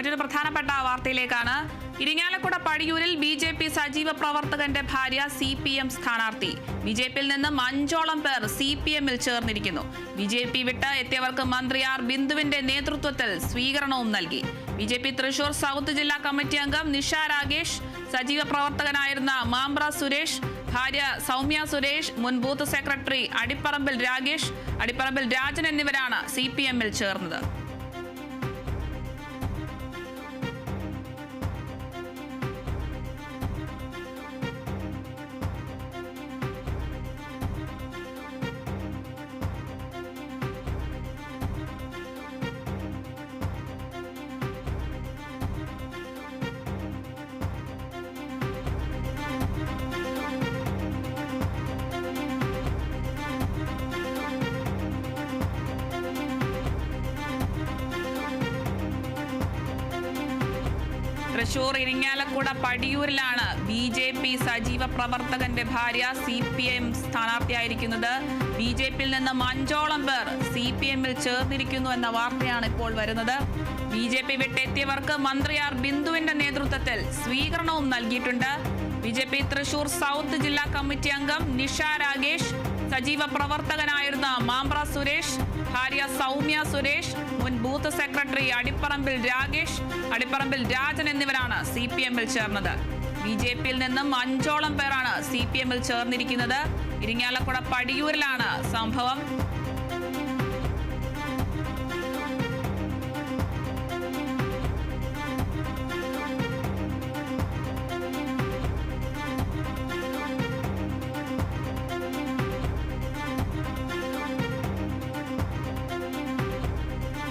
മറ്റൊരു പ്രധാനപ്പെട്ട വാർത്തയിലേക്കാണ്. ഇരിങ്ങാലക്കുട പടിയൂരിൽ ബി.ജെ.പി. സജീവ പ്രവർത്തകന്റെ ഭാര്യ CPM സ്ഥാനാർത്ഥി. ബി.ജെ.പിയിൽ നിന്നും 5ഓളം പേർ CPM-ൽ ചേർന്നിരിക്കുന്നു. ബി.ജെ.പി. വിട്ട് എത്തിയവർക്ക് മന്ത്രി ആർ ബിന്ദുവിന്റെ നേതൃത്വത്തിൽ സ്വീകരണവും നൽകി. ബി.ജെ.പി. തൃശൂർ സൗത്ത് ജില്ലാ കമ്മിറ്റി അംഗം നിഷ രാഗേഷ്, സജീവ പ്രവർത്തകനായിരുന്ന മാമ്പ്ര സുരേഷ്, ഭാര്യ സൗമ്യ സുരേഷ്, മുൻ ബൂത്ത് സെക്രട്ടറി അടിപ്പറമ്പിൽ രാജൻ എന്നിവരാണ് CPM-ൽ ചേർന്നത്. തൃശൂർ ഇരിങ്ങാലക്കുട പടിയൂരിലാണ് ബി.ജെ.പി. സജീവ പ്രവർത്തകന്റെ ഭാര്യ CPM സ്ഥാനാർത്ഥിയായിരിക്കുന്നത്. ബി.ജെ.പിയിൽ നിന്നും 5ഓളം പേർ CPM-ൽ ചേർന്നിരിക്കുന്നു എന്ന വാർത്തയാണ് ഇപ്പോൾ വരുന്നത്. ബി.ജെ.പി. വിട്ടെത്തിയവർക്ക് മന്ത്രി ആർ ബിന്ദുവിന്റെ നേതൃത്വത്തിൽ സ്വീകരണവും നൽകിയിട്ടുണ്ട്. ബി.ജെ.പി. തൃശൂർ സൗത്ത് ജില്ലാ കമ്മിറ്റി അംഗം നിഷ രാഗേഷ്, സജീവ പ്രവർത്തകനായിരുന്ന മാമ്പ്ര സുരേഷ്, ഭാര്യ സൗമ്യ സുരേഷ്, മുൻ ബൂത്ത് സെക്രട്ടറി അടിപ്പറമ്പിൽ രാജൻ എന്നിവരാണ് CPM-ൽ ചേർന്നത്. ബി.ജെ.പിയിൽ നിന്നും 5ഓളം പേരാണ് CPM-ൽ ചേർന്നിരിക്കുന്നത്. ഇരിങ്ങാലക്കുട പടിയൂരിലാണ് സംഭവം.